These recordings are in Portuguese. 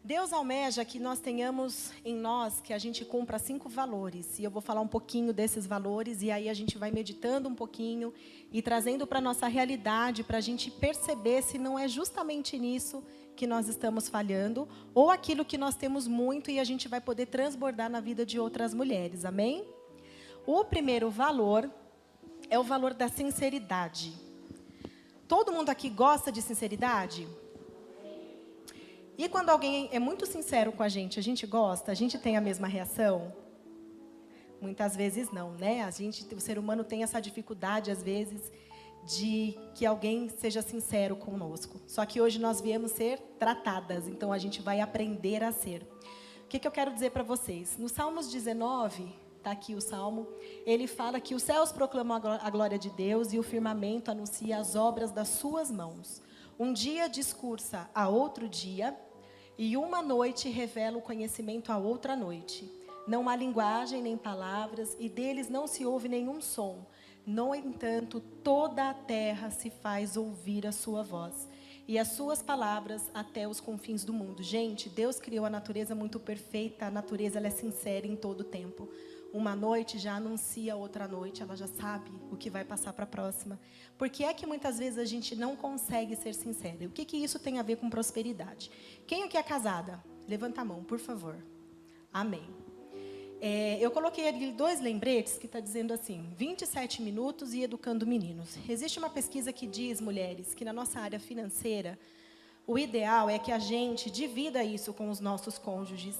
Deus almeja que nós tenhamos em nós, que a gente cumpra 5 valores. E eu vou falar um pouquinho desses valores, e aí a gente vai meditando um pouquinho e trazendo para a nossa realidade, para a gente perceber se não é justamente nisso que nós estamos falhando, ou aquilo que nós temos muito e a gente vai poder transbordar na vida de outras mulheres, amém? O primeiro valor é o valor da sinceridade. Todo mundo aqui gosta de sinceridade? E quando alguém é muito sincero com a gente gosta? A gente tem a mesma reação? Muitas vezes não, né? O ser humano tem essa dificuldade, às vezes, de que alguém seja sincero conosco. Só que hoje nós viemos ser tratadas, então a gente vai aprender a ser. O que eu quero dizer para vocês? No Salmos 19, está aqui o Salmo, ele fala que os céus proclamam a glória de Deus e o firmamento anuncia as obras das suas mãos. Um dia discursa a outro dia, e uma noite revela o conhecimento a outra noite. Não há linguagem nem palavras, e deles não se ouve nenhum som. No entanto, toda a terra se faz ouvir a sua voz, e as suas palavras até os confins do mundo. Gente, Deus criou a natureza muito perfeita, a natureza ela é sincera em todo o tempo. Uma noite já anuncia outra noite, ela já sabe o que vai passar para a próxima. Por que é que muitas vezes a gente não consegue ser sincera? O que isso tem a ver com prosperidade? Quem aqui é casada? Levanta a mão, por favor. Amém. Eu coloquei ali 2 lembretes que está dizendo assim, 27 minutos e educando meninos. Existe uma pesquisa que diz, mulheres, que na nossa área financeira, o ideal é que a gente divida isso com os nossos cônjuges.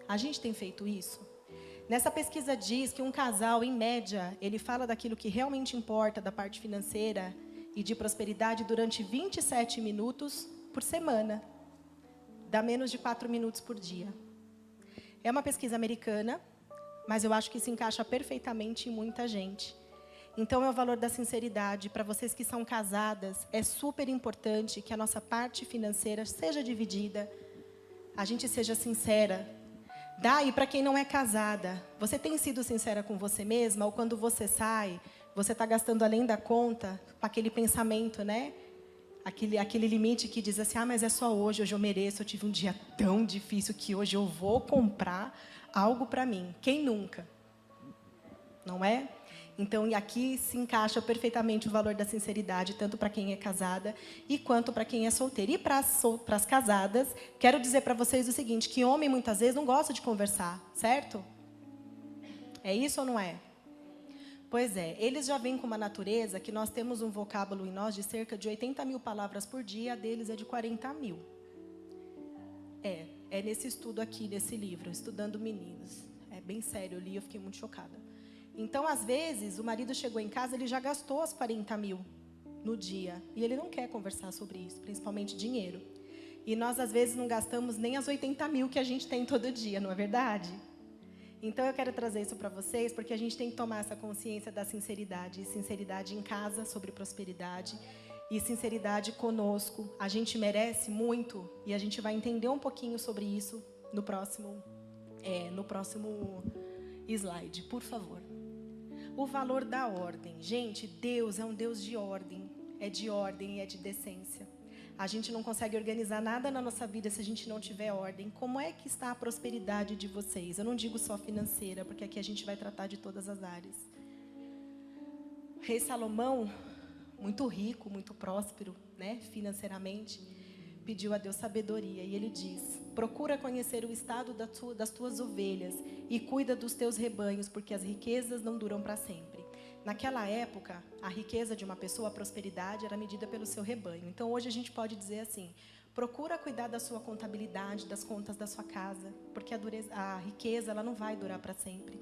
A gente tem feito isso? Nessa pesquisa diz que um casal, em média, ele fala daquilo que realmente importa, da parte financeira e de prosperidade, durante 27 minutos por semana. Dá menos de 4 minutos por dia. É uma pesquisa americana, mas eu acho que se encaixa perfeitamente em muita gente. Então, é o valor da sinceridade. Para vocês que são casadas, é super importante que a nossa parte financeira seja dividida, a gente seja sincera. Daí, para quem não é casada, você tem sido sincera com você mesma? Ou quando você sai, você está gastando além da conta, com aquele pensamento, né? Aquele limite que diz assim, mas é só hoje eu mereço, eu tive um dia tão difícil que hoje eu vou comprar algo para mim. Quem nunca? Não é? Então, aqui se encaixa perfeitamente o valor da sinceridade, tanto para quem é casada e quanto para quem é solteira. E para as casadas, quero dizer para vocês o seguinte, que homem muitas vezes não gosta de conversar, certo? É isso ou não é? Pois é, eles já vêm com uma natureza que nós temos um vocábulo em nós de cerca de 80 mil palavras por dia, a deles é de 40 mil. É nesse estudo aqui, nesse livro, Estudando Meninos. É bem sério, eu li e eu fiquei muito chocada. Então, às vezes, o marido chegou em casa, ele já gastou as 40 mil no dia. E ele não quer conversar sobre isso, principalmente dinheiro. E nós, às vezes, não gastamos nem as 80 mil que a gente tem todo dia, não é verdade? Então, eu quero trazer isso para vocês, porque a gente tem que tomar essa consciência da sinceridade. Sinceridade em casa, sobre prosperidade. E sinceridade conosco. A gente merece muito, e a gente vai entender um pouquinho sobre isso no próximo slide, por favor. O valor da ordem. Gente, Deus é um Deus de ordem. É de ordem e é de decência. A gente não consegue organizar nada na nossa vida se a gente não tiver ordem. Como é que está a prosperidade de vocês? Eu não digo só financeira, porque aqui a gente vai tratar de todas as áreas. O rei Salomão, muito rico, muito próspero, né, financeiramente, pediu a Deus sabedoria. E ele diz, procura conhecer o estado das tuas ovelhas e cuida dos teus rebanhos, porque as riquezas não duram para sempre. Naquela época, a riqueza de uma pessoa, a prosperidade, era medida pelo seu rebanho. Então, hoje a gente pode dizer assim, procura cuidar da sua contabilidade, das contas da sua casa, porque a riqueza ela não vai durar para sempre.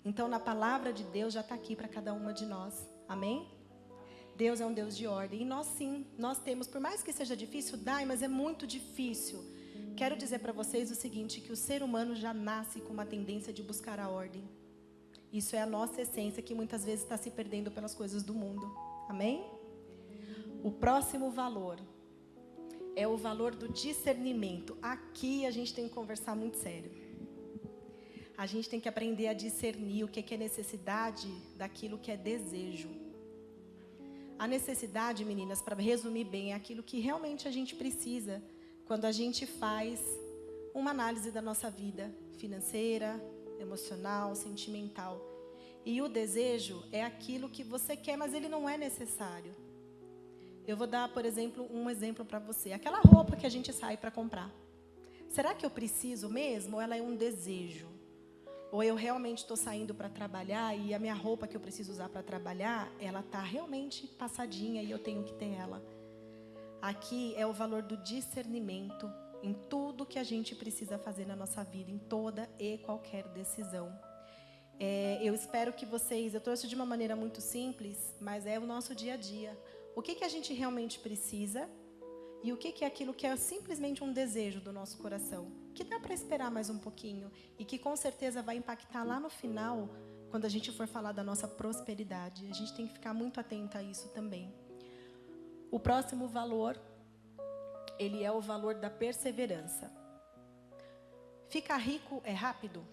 Então, na palavra de Deus já está aqui para cada uma de nós. Amém? Deus é um Deus de ordem. E nós sim, nós temos, por mais que seja difícil, mas é muito difícil. Quero dizer para vocês o seguinte, que o ser humano já nasce com uma tendência de buscar a ordem. Isso é a nossa essência, que muitas vezes está se perdendo pelas coisas do mundo. Amém? O próximo valor é o valor do discernimento. Aqui a gente tem que conversar muito sério. A gente tem que aprender a discernir o que é necessidade daquilo que é desejo. A necessidade, meninas, para resumir bem, é aquilo que realmente a gente precisa quando a gente faz uma análise da nossa vida financeira, emocional, sentimental. E o desejo é aquilo que você quer, mas ele não é necessário. Eu vou dar, por exemplo, um exemplo para você. Aquela roupa que a gente sai para comprar. Será que eu preciso mesmo ou ela é um desejo? Ou eu realmente estou saindo para trabalhar e a minha roupa que eu preciso usar para trabalhar, ela está realmente passadinha e eu tenho que ter ela? Aqui é o valor do discernimento em tudo que a gente precisa fazer na nossa vida, em toda e qualquer decisão. Eu espero que vocês, eu trouxe de uma maneira muito simples, mas é o nosso dia a dia. O que a gente realmente precisa e o que é aquilo que é simplesmente um desejo do nosso coração, que dá para esperar mais um pouquinho e que com certeza vai impactar lá no final, quando a gente for falar da nossa prosperidade. A gente tem que ficar muito atento a isso também. O próximo valor, ele é o valor da perseverança. Ficar rico é rápido?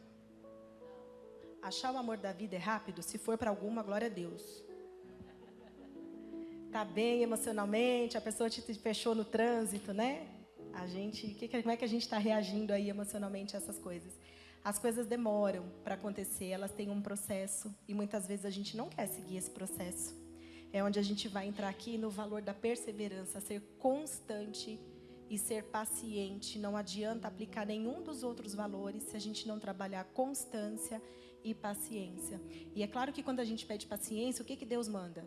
Achar o amor da vida é rápido? Se for para alguma, glória a Deus. Tá bem emocionalmente, a pessoa te fechou no trânsito, né? Como é que a gente está reagindo aí emocionalmente a essas coisas? As coisas demoram para acontecer, elas têm um processo e muitas vezes a gente não quer seguir esse processo. É onde a gente vai entrar aqui no valor da perseverança, ser constante e ser paciente. Não adianta aplicar nenhum dos outros valores se a gente não trabalhar constância e paciência. E é claro que quando a gente pede paciência, o que Deus manda?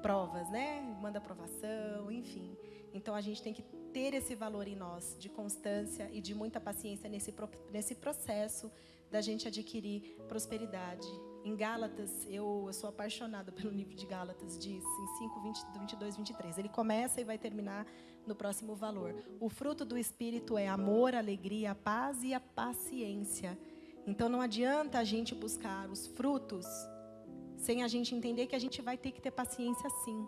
Provas, né? Manda aprovação, enfim. Então a gente tem que ter esse valor em nós, de constância e de muita paciência nesse processo da gente adquirir prosperidade. Em Gálatas, eu sou apaixonada pelo livro de Gálatas, diz em 5, 22, 23. Ele começa e vai terminar no próximo valor. O fruto do Espírito é amor, alegria, paz e a paciência. Então não adianta a gente buscar os frutos sem a gente entender que a gente vai ter que ter paciência sim.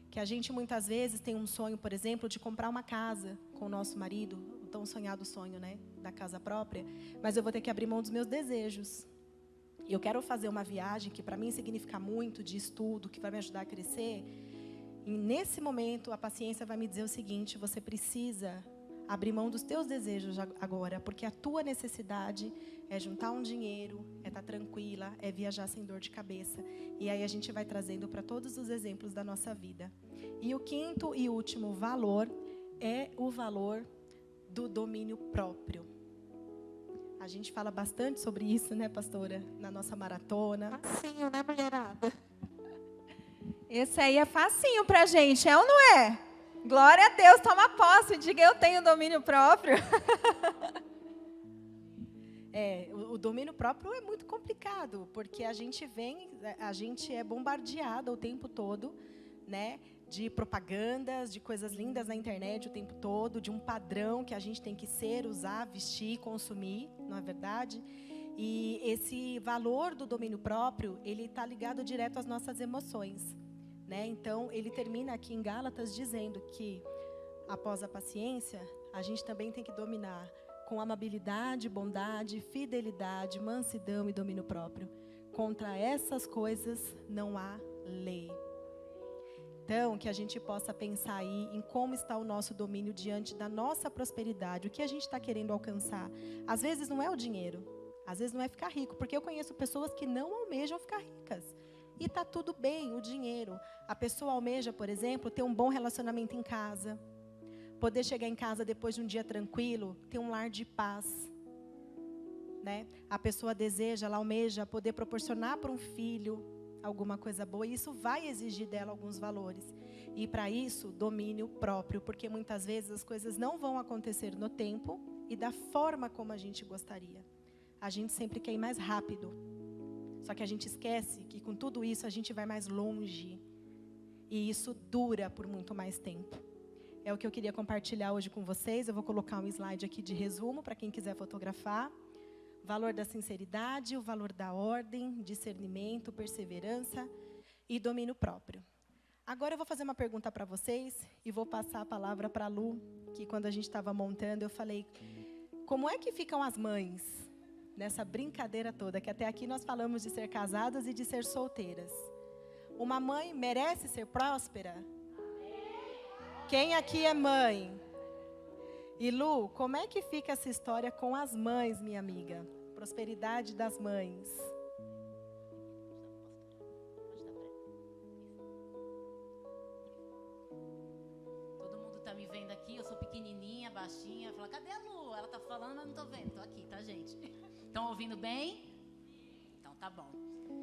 Que a gente muitas vezes tem um sonho, por exemplo, de comprar uma casa com o nosso marido, o tão sonhado sonho, né, da casa própria, mas eu vou ter que abrir mão dos meus desejos. Eu quero fazer uma viagem que para mim significa muito, de estudo, que vai me ajudar a crescer. E nesse momento a paciência vai me dizer o seguinte: você precisa abrir mão dos teus desejos agora, porque a tua necessidade é juntar um dinheiro, é estar tranquila, é viajar sem dor de cabeça. E aí a gente vai trazendo para todos os exemplos da nossa vida. E o quinto e último valor é o valor do domínio próprio. A gente fala bastante sobre isso, né, pastora? Na nossa maratona. Facinho, né, mulherada? Esse aí é facinho pra gente, é ou não é? Glória a Deus, toma posse, diga eu tenho domínio próprio. O domínio próprio é muito complicado, porque a gente é bombardeada o tempo todo, né, de propagandas, de coisas lindas na internet o tempo todo, de um padrão que a gente tem que ser, usar, vestir, consumir, não é verdade? E esse valor do domínio próprio, ele está ligado direto às nossas emoções, né? Então, ele termina aqui em Gálatas dizendo que, após a paciência, a gente também tem que dominar com amabilidade, bondade, fidelidade, mansidão e domínio próprio. Contra essas coisas não há lei. Então, que a gente possa pensar aí em como está o nosso domínio diante da nossa prosperidade, o que a gente está querendo alcançar. Às vezes não é o dinheiro, às vezes não é ficar rico, porque eu conheço pessoas que não almejam ficar ricas. E está tudo bem, o dinheiro. A pessoa almeja, por exemplo, ter um bom relacionamento em casa, poder chegar em casa depois de um dia tranquilo, ter um lar de paz, né? A pessoa deseja, ela almeja poder proporcionar para um filho alguma coisa boa, e isso vai exigir dela alguns valores. E para isso, domínio próprio, porque muitas vezes as coisas não vão acontecer no tempo e da forma como a gente gostaria. A gente sempre quer ir mais rápido. Só que a gente esquece que com tudo isso a gente vai mais longe. E isso dura por muito mais tempo. É o que eu queria compartilhar hoje com vocês. Eu vou colocar um slide aqui de resumo para quem quiser fotografar. Valor da sinceridade, o valor da ordem, discernimento, perseverança e domínio próprio. Agora eu vou fazer uma pergunta para vocês e vou passar a palavra para a Lu, que quando a gente estava montando eu falei, como é que ficam as mães nessa brincadeira toda, que até aqui nós falamos de ser casadas e de ser solteiras. Uma mãe merece ser próspera? Quem aqui é mãe? E Lu, como é que fica essa história com as mães, minha amiga? Prosperidade das mães. Todo mundo tá me vendo aqui, eu sou pequenininha, baixinha. Fala, cadê a Lu? Ela tá falando, mas não tô vendo. Tô aqui, tá, gente? Estão ouvindo bem? Então tá bom.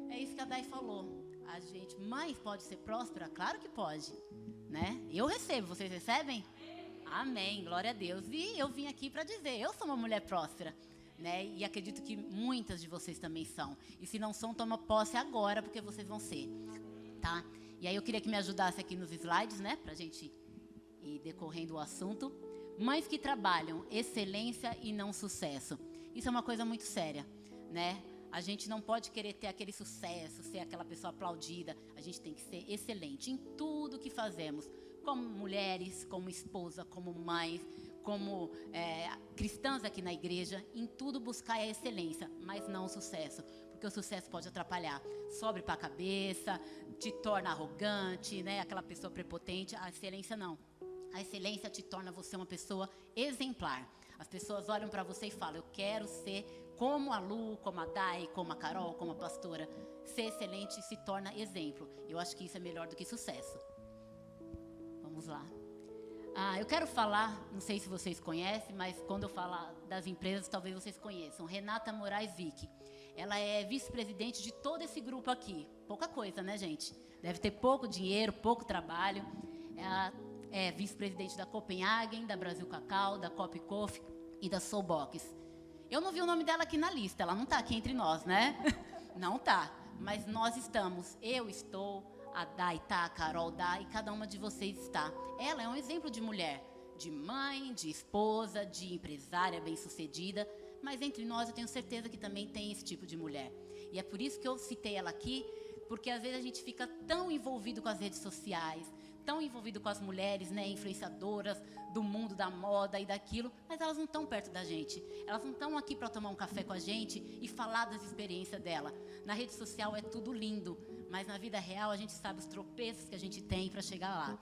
É isso que a Dai falou. A gente, mãe pode ser próspera? Claro que pode, né? Eu recebo, vocês recebem? Amém, glória a Deus. E eu vim aqui para dizer, eu sou uma mulher próspera, né? E acredito que muitas de vocês também são. E se não são, toma posse agora, porque vocês vão ser, tá? E aí eu queria que me ajudasse aqui nos slides, né? Pra gente ir decorrendo o assunto. Mães que trabalham excelência e não sucesso. Isso é uma coisa muito séria, né? A gente não pode querer ter aquele sucesso, ser aquela pessoa aplaudida. A gente tem que ser excelente em tudo que fazemos. Como mulheres, como esposa, como mães, como cristãs aqui na igreja. Em tudo buscar a excelência, mas não o sucesso. Porque o sucesso pode atrapalhar. Sobe para a cabeça, te torna arrogante, né? Aquela pessoa prepotente. A excelência não. A excelência te torna você uma pessoa exemplar. As pessoas olham para você e falam, eu quero ser como a Lu, como a Dai, como a Carol, como a pastora. Ser excelente se torna exemplo. Eu acho que isso é melhor do que sucesso. Vamos lá. Eu quero falar, não sei se vocês conhecem, mas quando eu falar das empresas, talvez vocês conheçam. Renata Moraes Vick. Ela é vice-presidente de todo esse grupo aqui. Pouca coisa, né, gente? Deve ter pouco dinheiro, pouco trabalho. Ela é vice-presidente da Copenhagen, da Brasil Cacau, da Cop Coffee e da Soulbox. Eu não vi o nome dela aqui na lista, ela não está aqui entre nós, né? Não está, mas nós estamos, eu estou, a Dai está, a Carol está e cada uma de vocês está. Ela é um exemplo de mulher, de mãe, de esposa, de empresária bem-sucedida, mas entre nós eu tenho certeza que também tem esse tipo de mulher. E é por isso que eu citei ela aqui, porque às vezes a gente fica tão envolvido com as redes sociais, tão envolvido com as mulheres, né, influenciadoras do mundo da moda e daquilo, mas elas não estão perto da gente. Elas não estão aqui para tomar um café com a gente e falar das experiências dela. Na rede social é tudo lindo, mas na vida real a gente sabe os tropeços que a gente tem para chegar lá.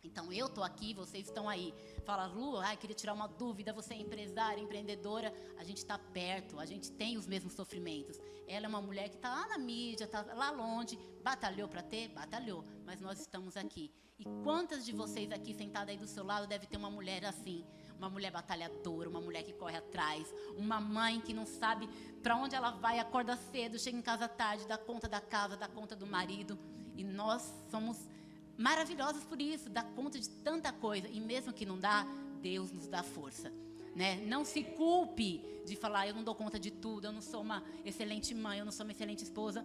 Então eu estou aqui, vocês estão aí. Fala, Lu, queria tirar uma dúvida, você é empresária, empreendedora. A gente está perto, a gente tem os mesmos sofrimentos. Ela é uma mulher que está lá na mídia, está lá longe, batalhou para ter? Batalhou, mas nós estamos aqui. E quantas de vocês aqui sentadas aí do seu lado deve ter uma mulher assim? Uma mulher batalhadora, uma mulher que corre atrás, uma mãe que não sabe para onde ela vai, acorda cedo, chega em casa tarde, dá conta da casa, dá conta do marido. E nós somos maravilhosas por isso, dá conta de tanta coisa. E mesmo que não dá, Deus nos dá força, né? Não se culpe de falar, eu não dou conta de tudo, eu não sou uma excelente mãe, eu não sou uma excelente esposa.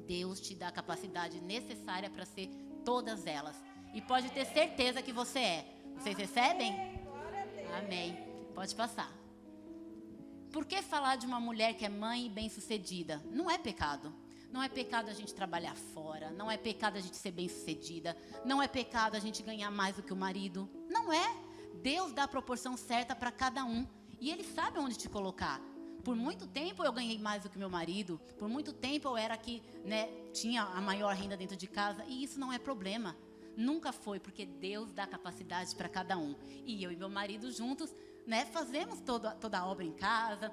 Deus te dá a capacidade necessária para ser todas elas. E pode ter certeza que você é. Vocês recebem? Amém. Pode passar. Por que falar de uma mulher que é mãe e bem-sucedida? Não é pecado. Não é pecado a gente trabalhar fora. Não é pecado a gente ser bem-sucedida. Não é pecado a gente ganhar mais do que o marido. Não é. Deus dá a proporção certa para cada um. E Ele sabe onde te colocar. Por muito tempo eu ganhei mais do que meu marido. Por muito tempo eu era que, né, tinha a maior renda dentro de casa. E isso não é problema. Nunca foi, porque Deus dá capacidade para cada um. E eu e meu marido juntos, né, fazemos toda a obra em casa,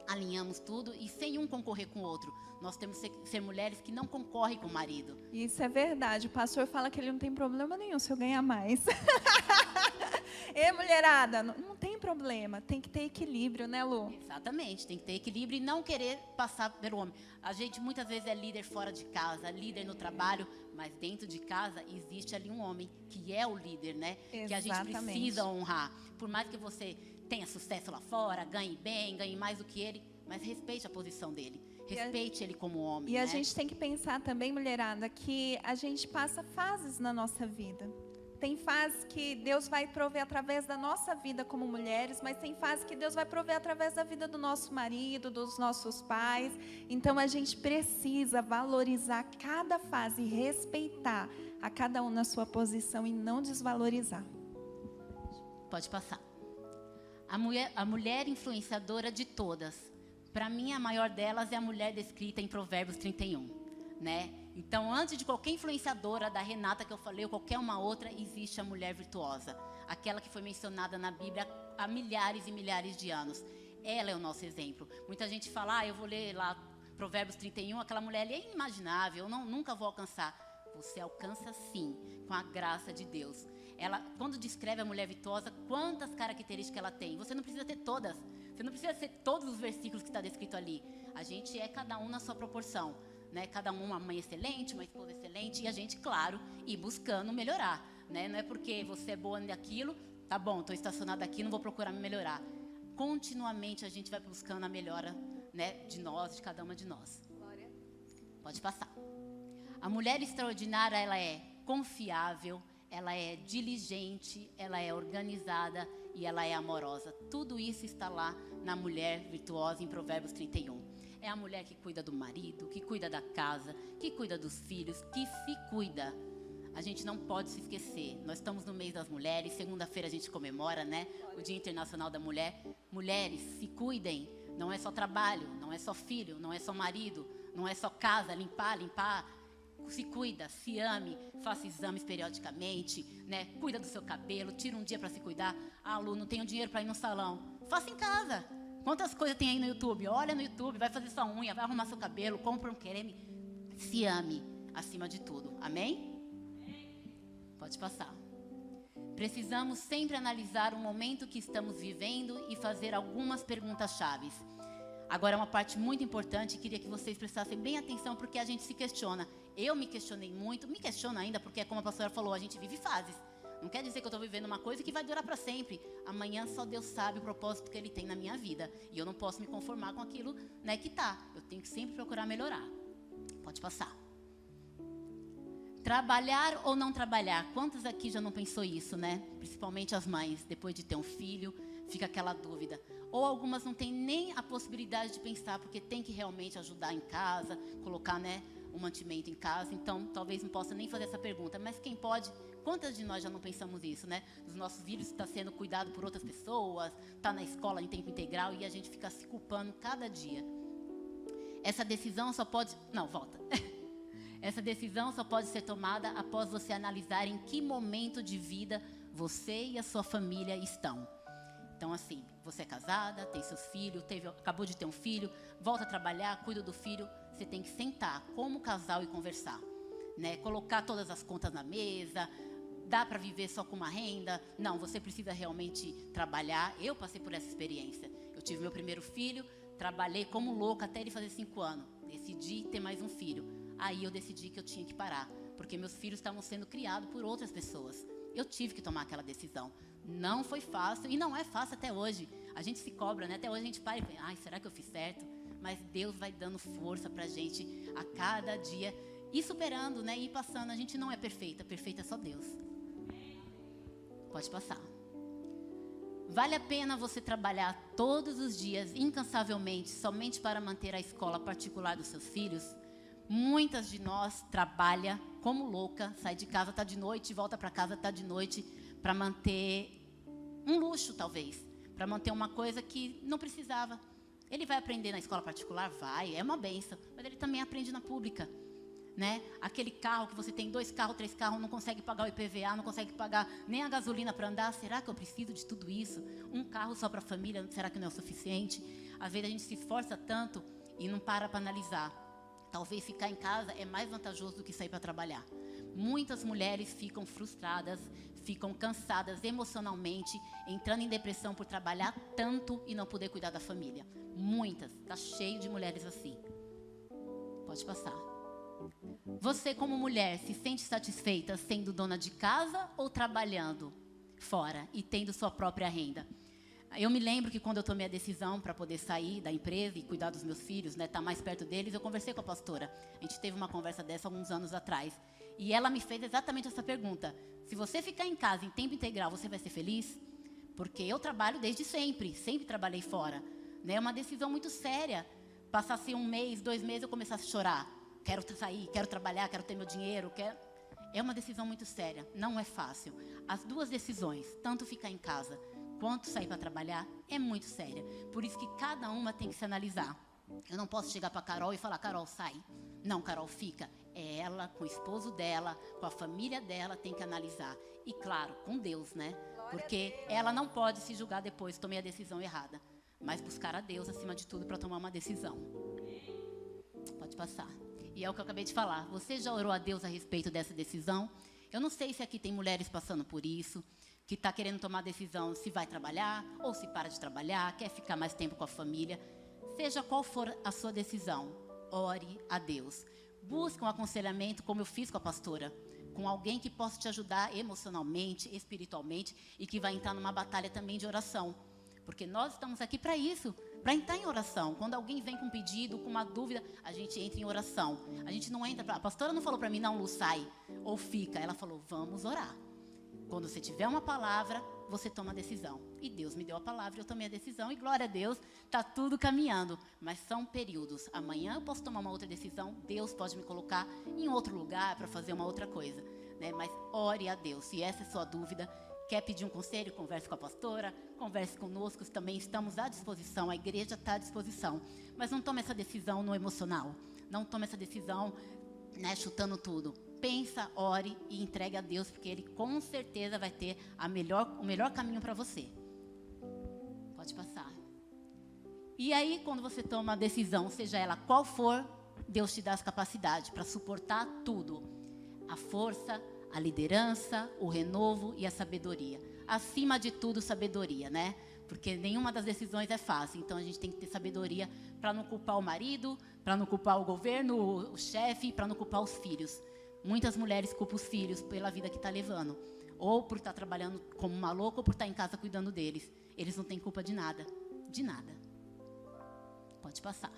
alinhamos tudo e sem um concorrer com o outro. Nós temos que ser mulheres que não concorrem com o marido. Isso é verdade. O pastor fala que ele não tem problema nenhum se eu ganhar mais. E mulherada, não tem problema. Tem que ter equilíbrio, né, Lu? Exatamente, tem que ter equilíbrio e não querer passar pelo homem. A gente muitas vezes é líder fora de casa, líder no trabalho, mas dentro de casa existe ali um homem que é o líder, né? Exatamente. Que a gente precisa honrar. Por mais que você tenha sucesso lá fora, ganhe bem, ganhe mais do que ele, mas respeite a posição dele. Respeite ele como homem. E né? a gente tem que pensar também, mulherada, que a gente passa fases na nossa vida. Tem fases que Deus vai prover através da nossa vida como mulheres, mas tem fases que Deus vai prover através da vida do nosso marido, dos nossos pais. Então a gente precisa valorizar cada fase e respeitar a cada um na sua posição e não desvalorizar. Pode passar. A mulher influenciadora de todas. Para mim, a maior delas é a mulher descrita em Provérbios 31, né? Então, antes de qualquer influenciadora, da Renata que eu falei, ou qualquer uma outra, existe a mulher virtuosa. Aquela que foi mencionada na Bíblia há milhares e milhares de anos. Ela é o nosso exemplo. Muita gente fala, eu vou ler lá Provérbios 31, aquela mulher ali é inimaginável, eu nunca vou alcançar. Você alcança sim, com a graça de Deus. Ela, quando descreve a mulher virtuosa, quantas características ela tem. Você não precisa ter todas. Você não precisa ter todos os versículos que está descrito ali. A gente é cada um na sua proporção. Né? Cada um uma mãe excelente, uma esposa excelente. E a gente, claro, ir buscando melhorar. Né? Não é porque você é boa naquilo, tá bom, estou estacionada aqui, não vou procurar me melhorar. Continuamente a gente vai buscando a melhora, né, de nós, de cada uma de nós. Glória. Pode passar. A mulher extraordinária, ela é confiável, ela é diligente, ela é organizada e ela é amorosa. Tudo isso está lá na mulher virtuosa em Provérbios 31. É a mulher que cuida do marido, que cuida da casa, que cuida dos filhos, que se cuida. A gente não pode se esquecer. Nós estamos no mês das mulheres, segunda-feira a gente comemora, né, o Dia Internacional da Mulher. Mulheres, se cuidem. Não é só trabalho, não é só filho, não é só marido, não é só casa, limpar. Se cuida, se ame, faça exames periodicamente, né? Cuida do seu cabelo, tira um dia para se cuidar. Lu, não tenho dinheiro para ir no salão. Faça em casa. Quantas coisas tem aí no YouTube? Olha no YouTube, vai fazer sua unha, vai arrumar seu cabelo, compra um creme. Se ame, acima de tudo. Amém? Pode passar. Precisamos sempre analisar o momento que estamos vivendo e fazer algumas perguntas chaves. Agora, uma parte muito importante, queria que vocês prestassem bem atenção, porque a gente se questiona. Eu me questionei muito, me questiono ainda, porque como a pastora falou, a gente vive fases. Não quer dizer que eu estou vivendo uma coisa que vai durar para sempre. Amanhã só Deus sabe o propósito que Ele tem na minha vida. E eu não posso me conformar com aquilo, né, que está. Eu tenho que sempre procurar melhorar. Pode passar. Trabalhar ou não trabalhar? Quantos aqui já não pensou isso, né? Principalmente as mães, depois de ter um filho, fica aquela dúvida. Ou algumas não têm nem a possibilidade de pensar, porque tem que realmente ajudar em casa, colocar, né, o mantimento em casa. Então, talvez não possa nem fazer essa pergunta. Mas quem pode, quantas de nós já não pensamos isso, né? Os nossos filhos estão sendo cuidados por outras pessoas, está na escola em tempo integral e a gente fica se culpando cada dia. Essa decisão só pode... Não, volta. Essa decisão só pode ser tomada após você analisar em que momento de vida você e a sua família estão. Então, assim, você é casada, tem seus filhos, acabou de ter um filho, volta a trabalhar, cuida do filho. Você tem que sentar como casal e conversar, né? Colocar todas as contas na mesa. Dá para viver só com uma renda? Não, você precisa realmente trabalhar. Eu passei por essa experiência. Eu tive meu primeiro filho, trabalhei como louca até ele fazer 5 anos. Decidi ter mais um filho. Aí eu decidi que eu tinha que parar, porque meus filhos estavam sendo criados por outras pessoas. Eu tive que tomar aquela decisão. Não foi fácil, e não é fácil até hoje. A gente se cobra, né? Até hoje a gente para e pensa, será que eu fiz certo? Mas Deus vai dando força pra gente a cada dia. Ir superando, né? Ir passando. A gente não é perfeita, perfeita é só Deus. Pode passar. Vale a pena você trabalhar todos os dias, incansavelmente, somente para manter a escola particular dos seus filhos? Muitas de nós trabalham como louca, sai de casa, tá de noite, volta para casa, tá de noite, para manter um luxo, talvez, para manter uma coisa que não precisava. Ele vai aprender na escola particular? Vai, é uma bênção, mas ele também aprende na pública, né? Aquele carro que você tem 2 carros, 3 carros, não consegue pagar o IPVA, não consegue pagar nem a gasolina para andar. Será que eu preciso de tudo isso? Um carro só para a família, será que não é o suficiente? Às vezes a gente se esforça tanto e não para analisar. Talvez ficar em casa é mais vantajoso do que sair para trabalhar. Muitas mulheres ficam frustradas, ficam cansadas emocionalmente, entrando em depressão por trabalhar tanto e não poder cuidar da família. Muitas, está cheio de mulheres assim. Pode passar. Você, como mulher, se sente satisfeita sendo dona de casa ou trabalhando fora e tendo sua própria renda? Eu me lembro que quando eu tomei a decisão para poder sair da empresa e cuidar dos meus filhos, né, estar mais perto deles, eu conversei com a pastora. A gente teve uma conversa dessa alguns anos atrás. E ela me fez exatamente essa pergunta. Se você ficar em casa em tempo integral, você vai ser feliz? Porque eu trabalho desde sempre trabalhei fora. Né? É uma decisão muito séria. Passasse 1 mês, 2 meses, eu começasse a chorar. Quero sair, quero trabalhar, quero ter meu dinheiro, É uma decisão muito séria, não é fácil. As 2 decisões, tanto ficar em casa quanto sair para trabalhar, é muito séria. Por isso que cada uma tem que se analisar. Eu não posso chegar para Carol e falar, Carol, sai. Não, Carol, fica. é ela, com o esposo dela, com a família dela, tem que analisar. E claro, com Deus, né? Porque ela não pode se julgar depois, tomei a decisão errada. Mas buscar a Deus acima de tudo para tomar uma decisão. Pode passar. E é o que eu acabei de falar. Você já orou a Deus a respeito dessa decisão? Eu não sei se aqui tem mulheres passando por isso, que está querendo tomar decisão se vai trabalhar ou se para de trabalhar, quer ficar mais tempo com a família. Seja qual for a sua decisão, ore a Deus. Busque um aconselhamento, como eu fiz com a pastora, com alguém que possa te ajudar emocionalmente, espiritualmente, e que vai entrar numa batalha também de oração. Porque nós estamos aqui para isso, para entrar em oração. Quando alguém vem com um pedido, com uma dúvida, a gente entra em oração. A gente não entra... A pastora não falou para mim, não, Lu, sai ou fica. Ela falou, vamos orar. Quando você tiver uma palavra, você toma a decisão. E Deus me deu a palavra, eu tomei a decisão. E glória a Deus, está tudo caminhando. Mas são períodos. Amanhã eu posso tomar uma outra decisão. Deus pode me colocar em outro lugar para fazer uma outra coisa, né? Mas ore a Deus. Se essa é a sua dúvida, quer pedir um conselho, converse com a pastora, converse conosco. Também estamos à disposição. A igreja está à disposição. Mas não tome essa decisão no emocional. Não tome essa decisão, né, chutando tudo. Pensa, ore e entregue a Deus, porque Ele com certeza vai ter o melhor caminho para você. Pode passar. E aí, quando você toma a decisão, seja ela qual for, Deus te dá as capacidades para suportar tudo. A força, a liderança, o renovo e a sabedoria. Acima de tudo, sabedoria, né? Porque nenhuma das decisões é fácil. Então, a gente tem que ter sabedoria para não culpar o marido, para não culpar o governo, o chefe, para não culpar os filhos. Muitas mulheres culpam os filhos pela vida que está levando. Ou por estar trabalhando como uma louca, ou por estar em casa cuidando deles. Eles não têm culpa de nada. De nada. Pode passar.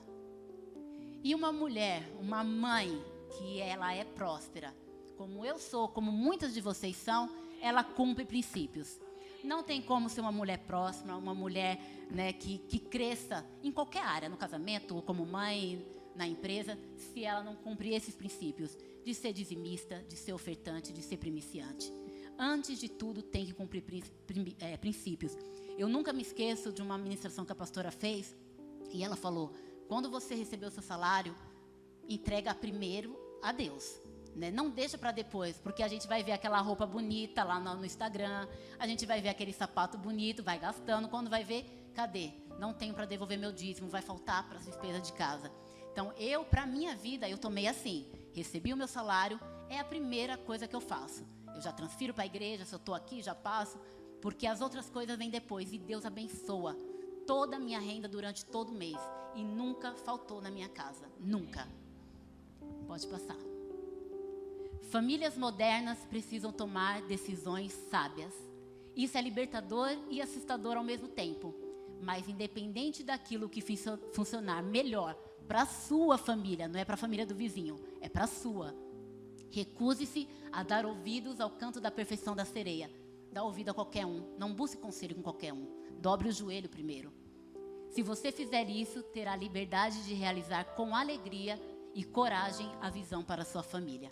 E uma mulher, uma mãe, que ela é próspera, como eu sou, como muitas de vocês são, ela cumpre princípios. Não tem como ser uma mulher próspera, uma mulher, né, que cresça em qualquer área, no casamento, ou como mãe, na empresa, se ela não cumprir esses princípios. De ser dizimista, de ser ofertante, de ser primiciante. Antes de tudo, tem que cumprir princípios. Eu nunca me esqueço de uma ministração que a pastora fez, e ela falou, quando você receber o seu salário, entrega primeiro a Deus. Né? Não deixa para depois, porque a gente vai ver aquela roupa bonita lá no Instagram, a gente vai ver aquele sapato bonito, vai gastando, quando vai ver, cadê? Não tenho para devolver meu dízimo, vai faltar para as despesas de casa. Então, para a minha vida, eu tomei assim, recebi o meu salário, é a primeira coisa que eu faço. Eu já transfiro para a igreja, se eu estou aqui, já passo, porque as outras coisas vêm depois, e Deus abençoa toda a minha renda durante todo o mês, e nunca faltou na minha casa, nunca. Pode passar. Famílias modernas precisam tomar decisões sábias. Isso é libertador e assustador ao mesmo tempo, mas independente daquilo que funcionar melhor para a sua família, não é para a família do vizinho, é para a sua. Recuse-se a dar ouvidos ao canto da perfeição da sereia. Dá ouvido a qualquer um, não busque conselho com qualquer um. Dobre o joelho primeiro. Se você fizer isso, terá liberdade de realizar com alegria e coragem a visão para a sua família.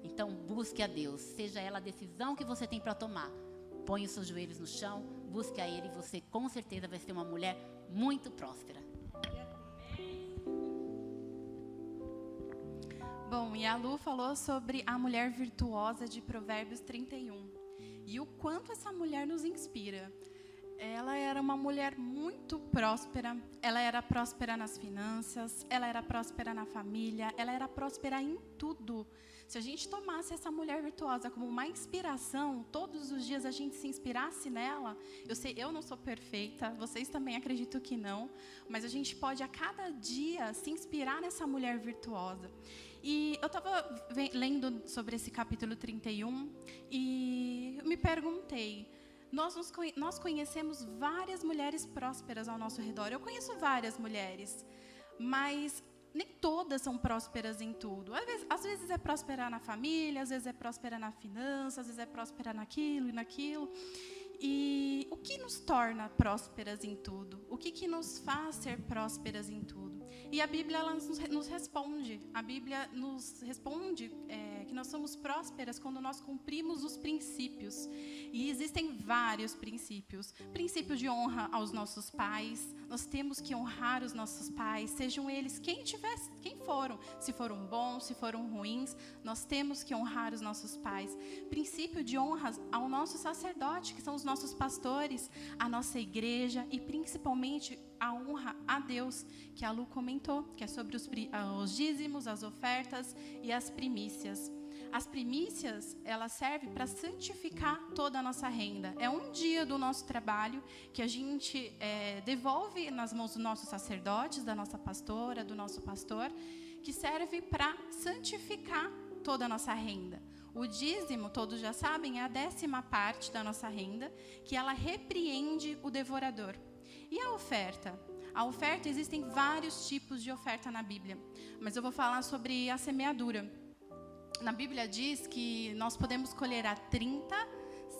Então, busque a Deus, seja ela a decisão que você tem para tomar. Põe os seus joelhos no chão, busque a Ele e você com certeza vai ser uma mulher muito próspera. Bom, e a Lu falou sobre a mulher virtuosa de Provérbios 31. E o quanto essa mulher nos inspira. Ela era uma mulher muito próspera, ela era próspera nas finanças, ela era próspera na família, ela era próspera em tudo. Se a gente tomasse essa mulher virtuosa como uma inspiração, todos os dias a gente se inspirasse nela, eu não sou perfeita, vocês também acredito que não, mas a gente pode a cada dia se inspirar nessa mulher virtuosa. E eu estava lendo sobre esse capítulo 31 e me perguntei, nós conhecemos várias mulheres prósperas ao nosso redor. Eu conheço várias mulheres, mas nem todas são prósperas em tudo. Às vezes é próspera na família, às vezes é próspera na finança, às vezes é próspera naquilo e naquilo. E o que nos torna prósperas em tudo? O que nos faz ser prósperas em tudo? E a Bíblia ela nos responde. A Bíblia nos responde que nós somos prósperas quando nós cumprimos os princípios. E existem vários princípios. Princípio de honra aos nossos pais. Nós temos que honrar os nossos pais, sejam eles quem foram. Se foram bons, se foram ruins, nós temos que honrar os nossos pais. Princípio de honra ao nosso sacerdote, que são os nossos pastores, a nossa igreja e principalmente a honra a Deus, que a Lu comentou, que é sobre os dízimos, as ofertas e as primícias. As primícias, ela serve para santificar toda a nossa renda. É um dia do nosso trabalho que a gente devolve nas mãos dos nossos sacerdotes, da nossa pastora, do nosso pastor, que serve para santificar toda a nossa renda. O dízimo, todos já sabem, é a 10ª parte da nossa renda, que ela repreende o devorador. E a oferta? A oferta, existem vários tipos de oferta na Bíblia, mas eu vou falar sobre a semeadura. Na Bíblia diz que nós podemos colher a 30,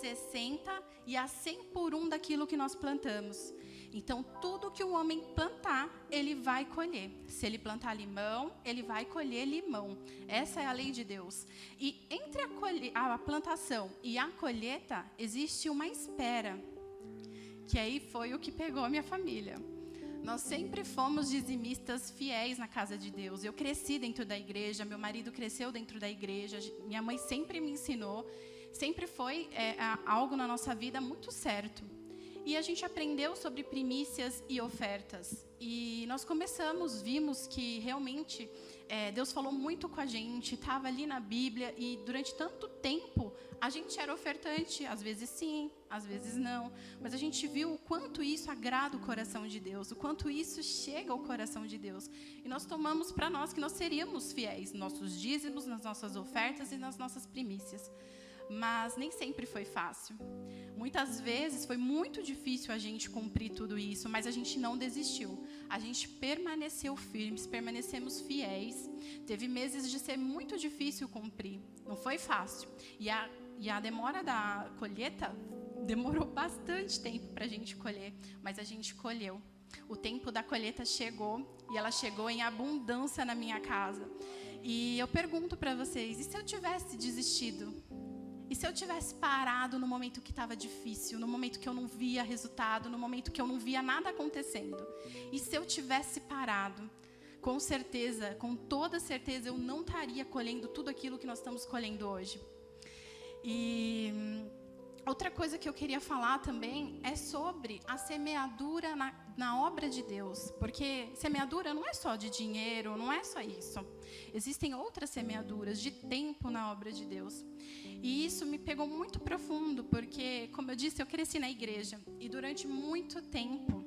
60 e a 100 por 1 daquilo que nós plantamos. Então, tudo que o homem plantar, ele vai colher. Se ele plantar limão, ele vai colher limão. Essa é a lei de Deus. E entre a plantação e a colheita, existe uma espera. Que aí foi o que pegou a minha família. Nós sempre fomos dizimistas fiéis na casa de Deus. Eu cresci dentro da igreja, meu marido cresceu dentro da igreja, minha mãe sempre me ensinou, sempre foi algo na nossa vida muito certo. E a gente aprendeu sobre primícias e ofertas. E nós vimos que realmente Deus falou muito com a gente, estava ali na Bíblia, e durante tanto tempo a gente era ofertante, às vezes sim, às vezes não, mas a gente viu o quanto isso agrada o coração de Deus, o quanto isso chega ao coração de Deus. E nós tomamos para nós que nós seríamos fiéis nos nossos dízimos, nas nossas ofertas e nas nossas primícias. Mas nem sempre foi fácil. Muitas vezes foi muito difícil a gente cumprir tudo isso, mas a gente não desistiu. A gente permaneceu firmes, permanecemos fiéis. Teve meses de ser muito difícil cumprir, não foi fácil. E a demora da colheita demorou bastante tempo para a gente colher, mas a gente colheu. O tempo da colheita chegou, e ela chegou em abundância na minha casa. E eu pergunto para vocês, e se eu tivesse desistido? E se eu tivesse parado no momento que estava difícil, no momento que eu não via resultado, no momento que eu não via nada acontecendo? E se eu tivesse parado? Com certeza, com toda certeza, eu não estaria colhendo tudo aquilo que nós estamos colhendo hoje. E outra coisa que eu queria falar também é sobre a semeadura na obra de Deus. Porque semeadura não é só de dinheiro, não é só isso. Existem outras semeaduras de tempo na obra de Deus. E isso me pegou muito profundo, porque, como eu disse, eu cresci na igreja. E durante muito tempo,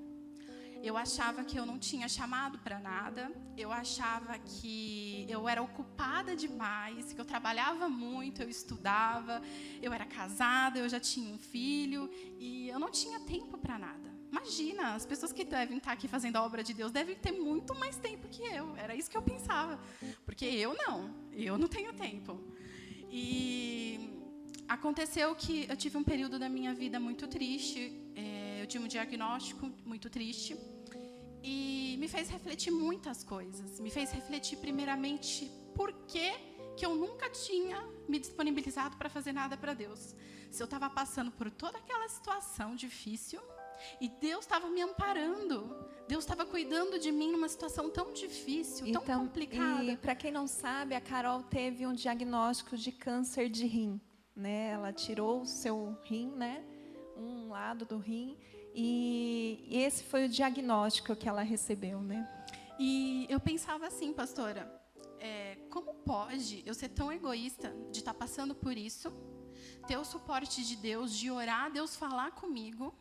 eu achava que eu não tinha chamado para nada. Eu achava que eu era ocupada demais, que eu trabalhava muito, eu estudava, eu era casada, eu já tinha um filho, e eu não tinha tempo para nada. Imagina, as pessoas que devem estar aqui fazendo a obra de Deus devem ter muito mais tempo que eu. Era isso que eu pensava. Porque eu não tenho tempo. E aconteceu que eu tive um período da minha vida muito triste. Eu tive um diagnóstico muito triste. E me fez refletir muitas coisas. Me fez refletir, primeiramente, por que eu nunca tinha me disponibilizado para fazer nada para Deus. Se eu estava passando por toda aquela situação difícil, e Deus estava me amparando. Deus estava cuidando de mim numa situação tão difícil, tão complicada. E para quem não sabe, a Carol teve um diagnóstico de câncer de rim, né? Ela tirou o seu rim, né? Um lado do rim, e esse foi o diagnóstico que ela recebeu, né? E eu pensava assim, pastora, como pode eu ser tão egoísta de estar passando por isso, ter o suporte de Deus, de orar, Deus falar comigo,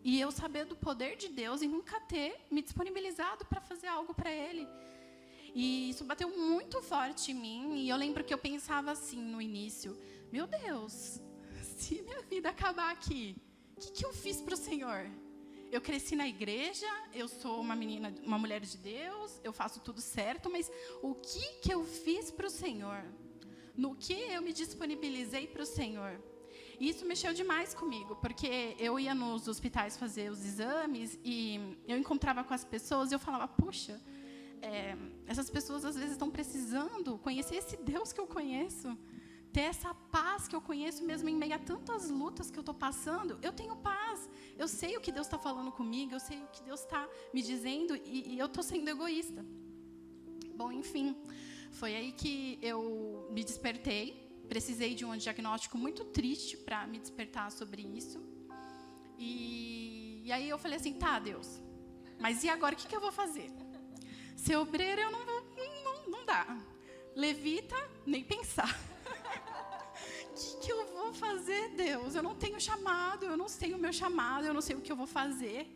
e eu saber do poder de Deus e nunca ter me disponibilizado para fazer algo para Ele. E isso bateu muito forte em mim. E eu lembro que eu pensava assim no início: meu Deus, se minha vida acabar aqui, o que eu fiz para o Senhor? Eu cresci na igreja, eu sou uma mulher de Deus, eu faço tudo certo, mas o que eu fiz para o Senhor? No que eu me disponibilizei para o Senhor? E isso mexeu demais comigo, porque eu ia nos hospitais fazer os exames e eu encontrava com as pessoas e eu falava: puxa, essas pessoas às vezes estão precisando conhecer esse Deus que eu conheço, ter essa paz que eu conheço mesmo em meio a tantas lutas que eu estou passando. Eu tenho paz, eu sei o que Deus está falando comigo, eu sei o que Deus está me dizendo e eu estou sendo egoísta. Bom, enfim, foi aí que eu me despertei. Precisei de um diagnóstico muito triste para me despertar sobre isso. E aí eu falei assim, tá, Deus, mas e agora o que eu vou fazer? Ser obreira eu não dá. Levita, nem pensar. O que eu vou fazer, Deus? Eu não tenho chamado, eu não sei o meu chamado, eu não sei o que eu vou fazer.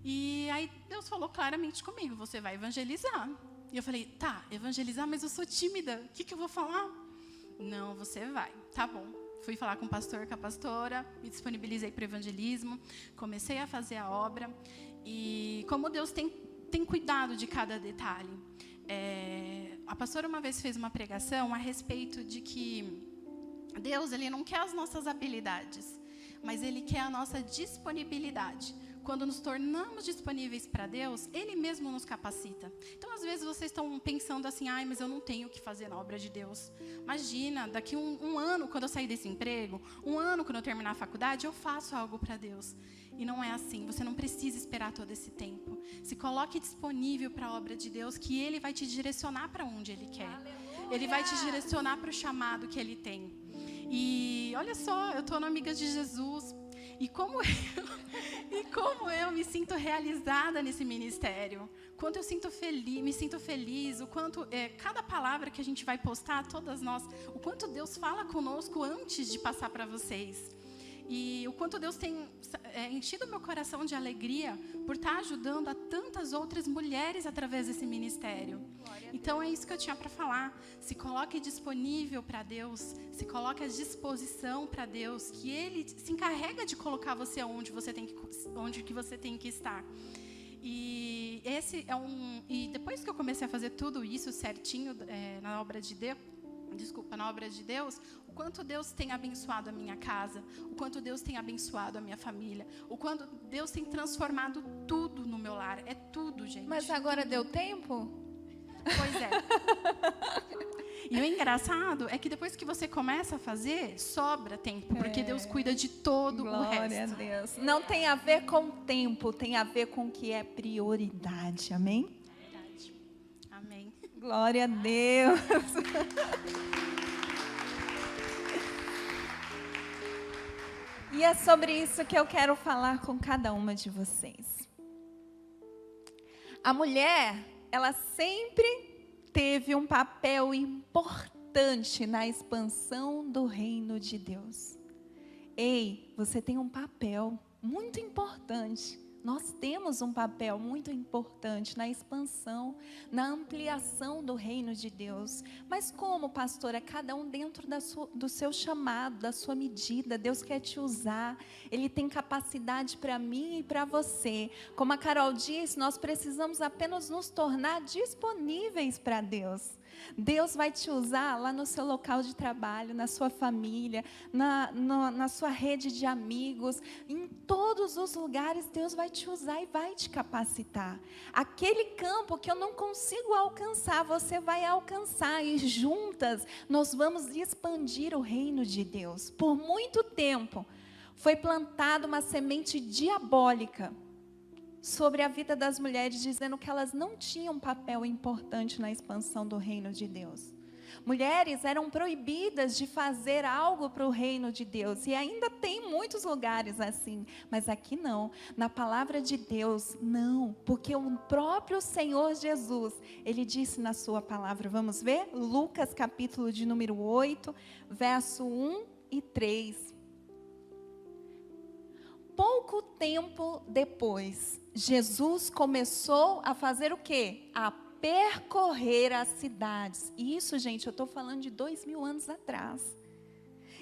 E aí Deus falou claramente comigo, você vai evangelizar. E eu falei, tá, evangelizar, mas eu sou tímida, o que eu vou falar? Não, você vai, tá bom. Fui falar com o pastor, com a pastora, me disponibilizei para o evangelismo, comecei a fazer a obra. E como Deus tem cuidado de cada detalhe. A pastora uma vez fez uma pregação a respeito de que Deus, Ele não quer as nossas habilidades, mas Ele quer a nossa disponibilidade. Quando nos tornamos disponíveis para Deus, Ele mesmo nos capacita. Então, às vezes, vocês estão pensando assim, mas eu não tenho o que fazer na obra de Deus. Imagina, daqui um ano, quando eu sair desse emprego, um ano, quando eu terminar a faculdade, eu faço algo para Deus. E não é assim, você não precisa esperar todo esse tempo. Se coloque disponível para a obra de Deus, que Ele vai te direcionar para onde Ele quer. Aleluia! Ele vai te direcionar para o chamado que Ele tem. E olha só, eu estou na Amiga de Jesus. E como eu me sinto realizada nesse ministério. Quanto eu me sinto feliz, o quanto cada palavra que a gente vai postar, todas nós, o quanto Deus fala conosco antes de passar para vocês. E o quanto Deus tem enchido meu coração de alegria por estar ajudando a tantas outras mulheres através desse ministério. Então é isso que eu tinha para falar. Se coloque disponível para Deus, se coloque à disposição para Deus, que Ele se encarrega de colocar você onde que você tem que estar. E esse e depois que eu comecei a fazer tudo isso certinho na obra de Deus, o quanto Deus tem abençoado a minha casa, o quanto Deus tem abençoado a minha família, o quanto Deus tem transformado tudo no meu lar. É tudo, gente. Mas agora deu tempo? Pois é. E o engraçado é que depois que você começa a fazer, sobra tempo, porque Deus cuida de todo o resto. Glória a Deus. Não tem a ver com tempo, tem a ver com o que é prioridade. Amém? Verdade. Amém. Glória a Deus. E é sobre isso que eu quero falar com cada uma de vocês. A mulher, ela sempre teve um papel importante na expansão do reino de Deus. Ei, você tem um papel muito importante. Nós temos um papel muito importante na expansão, na ampliação do reino de Deus. Mas como, pastora? Cada um dentro do seu chamado, da sua medida. Deus quer te usar. Ele tem capacidade para mim e para você. Como a Carol disse, nós precisamos apenas nos tornar disponíveis para Deus. Deus vai te usar lá no seu local de trabalho, na sua família, na sua rede de amigos. Em todos os lugares Deus vai te usar e vai te capacitar. Aquele campo que eu não consigo alcançar, você vai alcançar. E juntas nós vamos expandir o reino de Deus. Por muito tempo foi plantada uma semente diabólica sobre a vida das mulheres, dizendo que elas não tinham um papel importante na expansão do reino de Deus. Mulheres eram proibidas de fazer algo para o reino de Deus, e ainda tem muitos lugares assim, mas aqui não, na palavra de Deus, não, porque o próprio Senhor Jesus, Ele disse na sua palavra, vamos ver? Lucas capítulo de número 8, verso 1 e 3. Pouco tempo depois, Jesus começou a fazer o quê? A percorrer as cidades. E isso, gente, eu estou falando de 2000 anos atrás.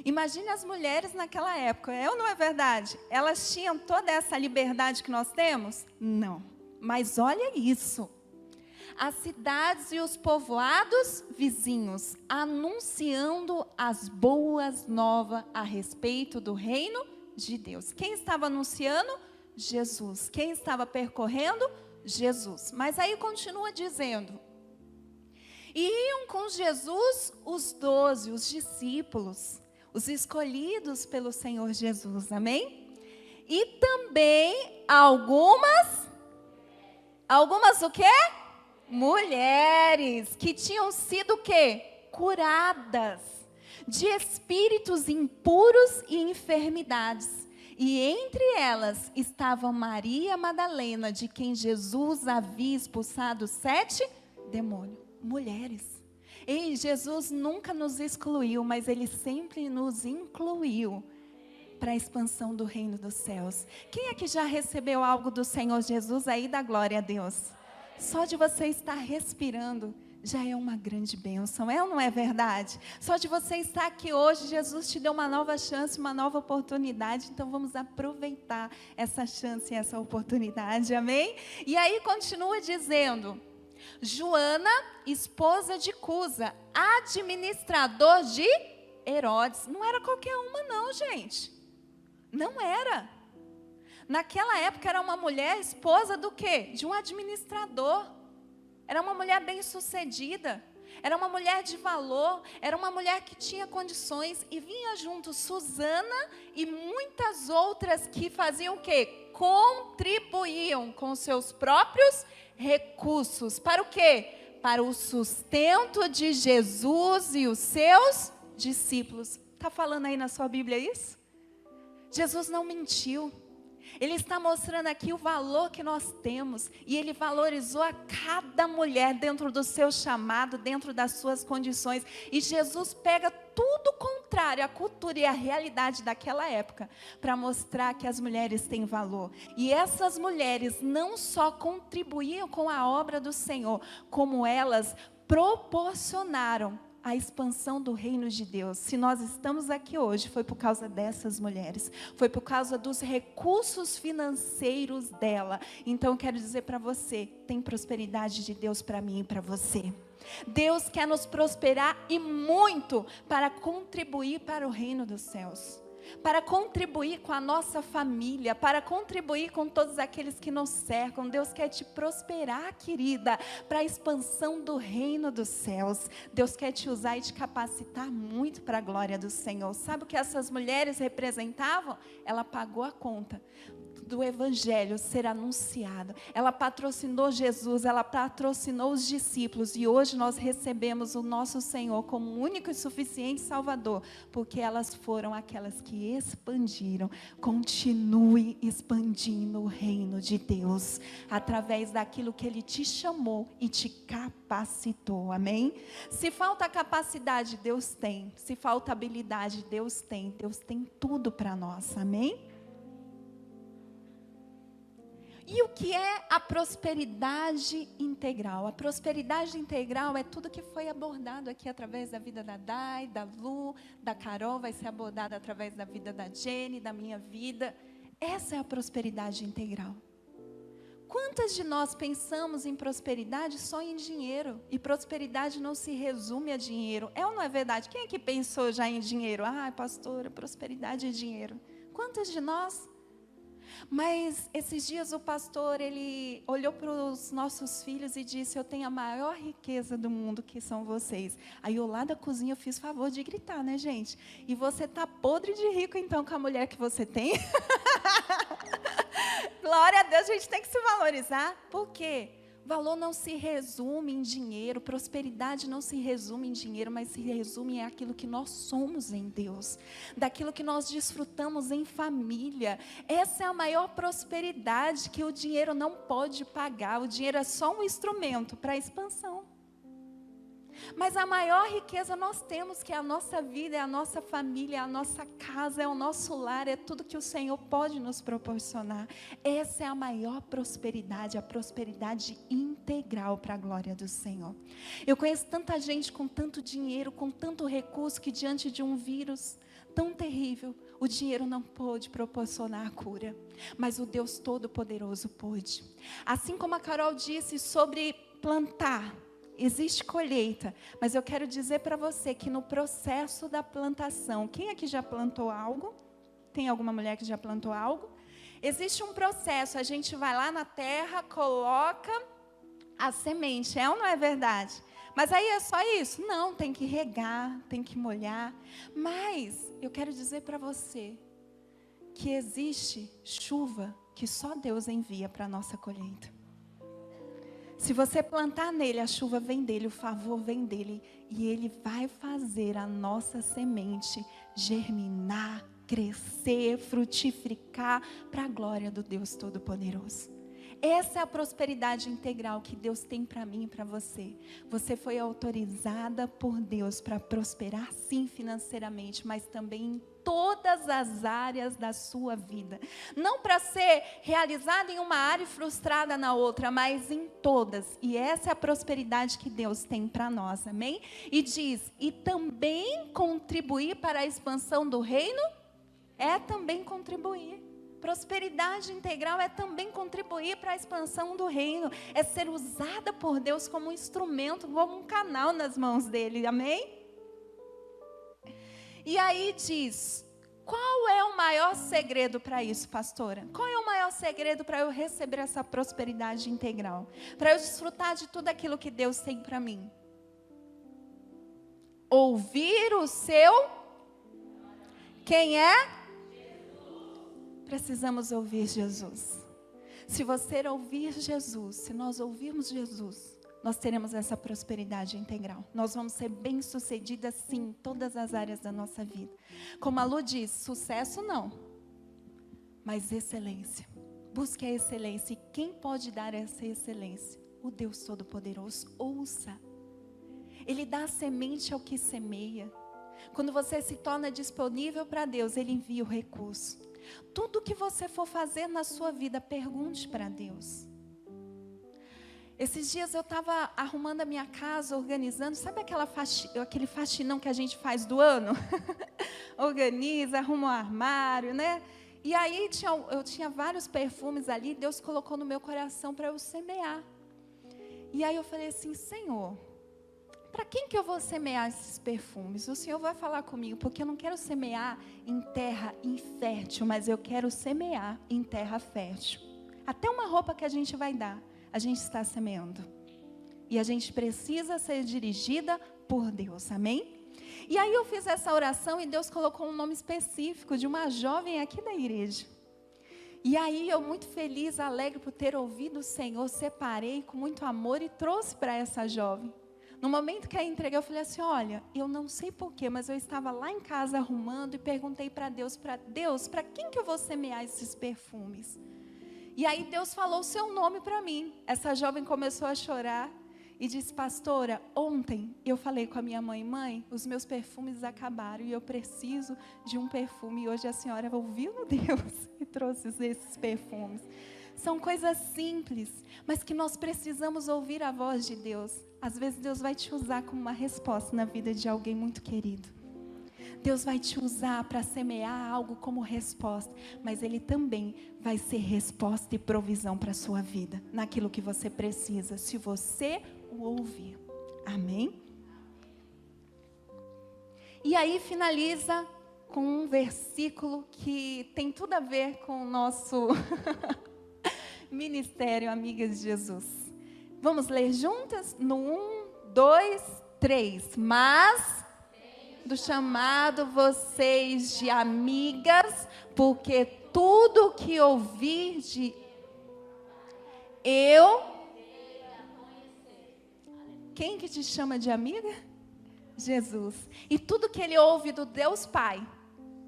Imagine as mulheres naquela época, é ou não é verdade? Elas tinham toda essa liberdade que nós temos? Não. Mas olha isso. As cidades e os povoados vizinhos, anunciando as boas novas a respeito do reino de Deus. Quem estava anunciando? Jesus. Quem estava percorrendo? Jesus. Mas aí continua dizendo: e iam com Jesus os 12, os discípulos, os escolhidos pelo Senhor Jesus, amém? E também algumas o quê? Mulheres que tinham sido o quê? Curadas de espíritos impuros e enfermidades. E entre elas estavam Maria Madalena, de quem Jesus havia expulsado 7 demônios. Mulheres. E Jesus nunca nos excluiu, mas Ele sempre nos incluiu para a expansão do reino dos céus. Quem é que já recebeu algo do Senhor Jesus aí? Dá glória a Deus. Só de você estar respirando já é uma grande bênção, é ou não é verdade? Só de você estar aqui hoje, Jesus te deu uma nova chance, uma nova oportunidade, então vamos aproveitar essa chance e essa oportunidade, amém? E aí continua dizendo: Joana, esposa de Cusa, administrador de Herodes. Não era qualquer uma não, gente. Não era. Naquela época era uma mulher esposa do quê? De um administrador. Era uma mulher bem-sucedida. Era uma mulher de valor. Era uma mulher que tinha condições. E vinha junto Susana e muitas outras que faziam o quê? Contribuíam com seus próprios recursos. Para o quê? Para o sustento de Jesus e os seus discípulos. Está falando aí na sua Bíblia isso? Jesus não mentiu. Ele está mostrando aqui o valor que nós temos. E Ele valorizou a cada mulher dentro do seu chamado, dentro das suas condições. E Jesus pega tudo contrário à cultura e à realidade daquela época, para mostrar que as mulheres têm valor. E essas mulheres não só contribuíam com a obra do Senhor, como elas proporcionaram a expansão do reino de Deus. Se nós estamos aqui hoje, foi por causa dessas mulheres. Foi por causa dos recursos financeiros dela. Então, eu quero dizer para você, tem prosperidade de Deus para mim e para você. Deus quer nos prosperar e muito para contribuir para o reino dos céus. Para contribuir com a nossa família, para contribuir com todos aqueles que nos cercam. Deus quer te prosperar, querida, para a expansão do reino dos céus. Deus quer te usar e te capacitar muito para a glória do Senhor. Sabe o que essas mulheres representavam? Ela pagou a conta do evangelho ser anunciado. Ela patrocinou Jesus, ela patrocinou os discípulos, e hoje nós recebemos o nosso Senhor como único e suficiente Salvador, porque elas foram aquelas que expandiram. Continue expandindo o reino de Deus, através daquilo que Ele te chamou e te capacitou, amém? Se falta capacidade, Deus tem. Se falta habilidade, Deus tem. Deus tem tudo para nós, amém? E o que é a prosperidade integral? A prosperidade integral é tudo que foi abordado aqui através da vida da Dai, da Lu, da Carol, vai ser abordado através da vida da Jenny, da minha vida. Essa é a prosperidade integral. Quantas de nós pensamos em prosperidade só em dinheiro? E prosperidade não se resume a dinheiro. É ou não é verdade? Quem é que pensou já em dinheiro? Ah, pastora, prosperidade é dinheiro. Quantas de nós? Mas esses dias o pastor, ele olhou para os nossos filhos e disse: eu tenho a maior riqueza do mundo, que são vocês. Aí eu lá da cozinha eu fiz favor de gritar, né, gente? E você está podre de rico então com a mulher que você tem? Glória a Deus, a gente tem que se valorizar. Por quê? Valor não se resume em dinheiro, prosperidade não se resume em dinheiro, mas se resume em aquilo que nós somos em Deus, daquilo que nós desfrutamos em família. Essa é a maior prosperidade que o dinheiro não pode pagar. O dinheiro é só um instrumento para a expansão. Mas a maior riqueza nós temos, que é a nossa vida, é a nossa família, é a nossa casa, é o nosso lar, é tudo que o Senhor pode nos proporcionar. Essa é a maior prosperidade, a prosperidade integral para a glória do Senhor. Eu conheço tanta gente com tanto dinheiro, com tanto recurso, que diante de um vírus tão terrível, o dinheiro não pôde proporcionar a cura, mas o Deus Todo-Poderoso pôde. Assim como a Carol disse sobre plantar, existe colheita, mas eu quero dizer para você que no processo da plantação, quem aqui já plantou algo? Tem alguma mulher que já plantou algo? Existe um processo, a gente vai lá na terra, coloca a semente, é ou não é verdade? Mas aí é só isso? Não, tem que regar, tem que molhar. Mas eu quero dizer para você que existe chuva que só Deus envia para a nossa colheita. Se você plantar nele, a chuva vem dele, o favor vem dele. E ele vai fazer a nossa semente germinar, crescer, frutificar para a glória do Deus Todo-Poderoso. Essa é a prosperidade integral que Deus tem para mim e para você. Você foi autorizada por Deus para prosperar, sim, financeiramente, mas também em todas as áreas da sua vida. Não para ser realizada em uma área e frustrada na outra, mas em todas. E essa é a prosperidade que Deus tem para nós, amém? E diz, e também contribuir para a expansão do reino é também contribuir. Prosperidade integral é também contribuir para a expansão do reino. É ser usada por Deus como um instrumento, como um canal nas mãos dele. Amém? E aí diz, qual é o maior segredo para isso, pastora? Qual é o maior segredo para eu receber essa prosperidade integral? Para eu desfrutar de tudo aquilo que Deus tem para mim? Ouvir o seu... Quem é? Precisamos ouvir Jesus. Se você ouvir Jesus, se nós ouvirmos Jesus, nós teremos essa prosperidade integral. Nós vamos ser bem-sucedidas, sim, em todas as áreas da nossa vida. Como a Lu diz, sucesso não, mas excelência. Busque a excelência. E quem pode dar essa excelência? O Deus Todo-Poderoso. Ouça. Ele dá a semente ao que semeia. Quando você se torna disponível para Deus, Ele envia o recurso. Tudo que você for fazer na sua vida, pergunte para Deus. Esses dias eu estava arrumando a minha casa, organizando. Sabe aquele faxinão que a gente faz do ano? Organiza, arruma um armário, né? E aí eu tinha vários perfumes ali. Deus colocou no meu coração para eu semear. E aí eu falei assim, Senhor, para quem que eu vou semear esses perfumes? O Senhor vai falar comigo, porque eu não quero semear em terra infértil, mas eu quero semear em terra fértil. Até uma roupa que a gente vai dar, a gente está semeando. E a gente precisa ser dirigida por Deus, amém? E aí eu fiz essa oração e Deus colocou um nome específico de uma jovem aqui da igreja. E aí eu muito feliz, alegre por ter ouvido o Senhor, separei com muito amor e trouxe para essa jovem. No momento que a entreguei, eu falei assim, olha, eu não sei porquê, mas eu estava lá em casa arrumando e perguntei para Deus, para quem que eu vou semear esses perfumes? E aí Deus falou o seu nome para mim. Essa jovem começou a chorar e disse, pastora, ontem eu falei com a minha mãe, os meus perfumes acabaram e eu preciso de um perfume. E hoje a senhora ouviu no Deus e trouxe esses perfumes. São coisas simples, mas que nós precisamos ouvir a voz de Deus. Às vezes Deus vai te usar como uma resposta na vida de alguém muito querido. Deus vai te usar para semear algo como resposta, mas Ele também vai ser resposta e provisão para a sua vida, naquilo que você precisa, se você o ouvir. Amém? E aí finaliza com um versículo que tem tudo a ver com o nosso ministério Amigas de Jesus. Vamos ler juntas? No 1, 2, 3. Mas do chamado vocês de amigas, porque tudo que ouvir de eu... Quem que te chama de amiga? Jesus. E tudo que ele ouve do Deus Pai,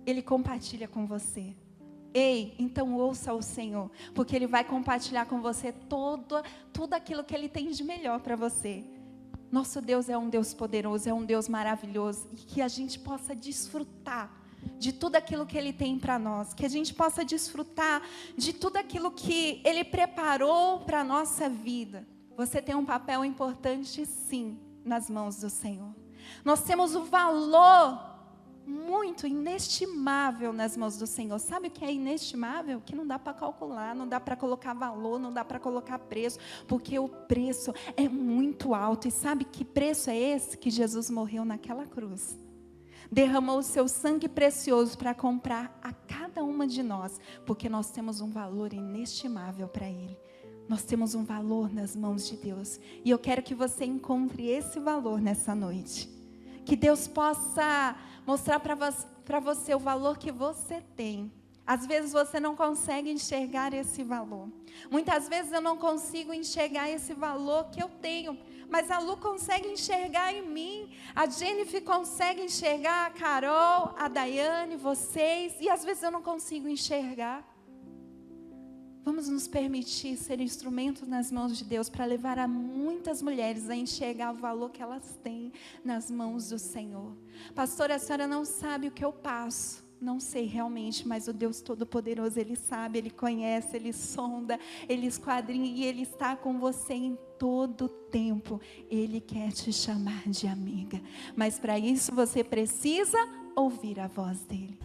ele compartilha com você. Ei, então ouça o Senhor, porque Ele vai compartilhar com você tudo aquilo que Ele tem de melhor para você. Nosso Deus é um Deus poderoso, é um Deus maravilhoso, e que a gente possa desfrutar de tudo aquilo que Ele tem para nós, que a gente possa desfrutar de tudo aquilo que Ele preparou para a nossa vida. Você tem um papel importante, sim, nas mãos do Senhor. Nós temos o valor muito inestimável nas mãos do Senhor. Sabe o que é inestimável? Que não dá para calcular, não dá para colocar valor, não dá para colocar preço, porque o preço é muito alto. E sabe que preço é esse? Que Jesus morreu naquela cruz. derramou o seu sangue precioso para comprar a cada uma de nós, porque nós temos um valor inestimável para Ele. Nós temos um valor nas mãos de Deus. E eu quero que você encontre esse valor nessa noite. Que Deus possa mostrar para você o valor que você tem. Às vezes você não consegue enxergar esse valor. Muitas vezes eu não consigo enxergar esse valor que eu tenho. Mas a Lu consegue enxergar em mim. A Jennifer consegue enxergar, a Carol, a Daiane, vocês. E às vezes eu não consigo enxergar. Vamos nos permitir ser instrumentos nas mãos de Deus para levar a muitas mulheres a enxergar o valor que elas têm nas mãos do Senhor. Pastora, a senhora não sabe o que eu passo. Não sei realmente, mas o Deus Todo-Poderoso, Ele sabe, Ele conhece, Ele sonda, Ele esquadrinha e Ele está com você em todo o tempo. Ele quer te chamar de amiga. Mas para isso você precisa ouvir a voz dEle.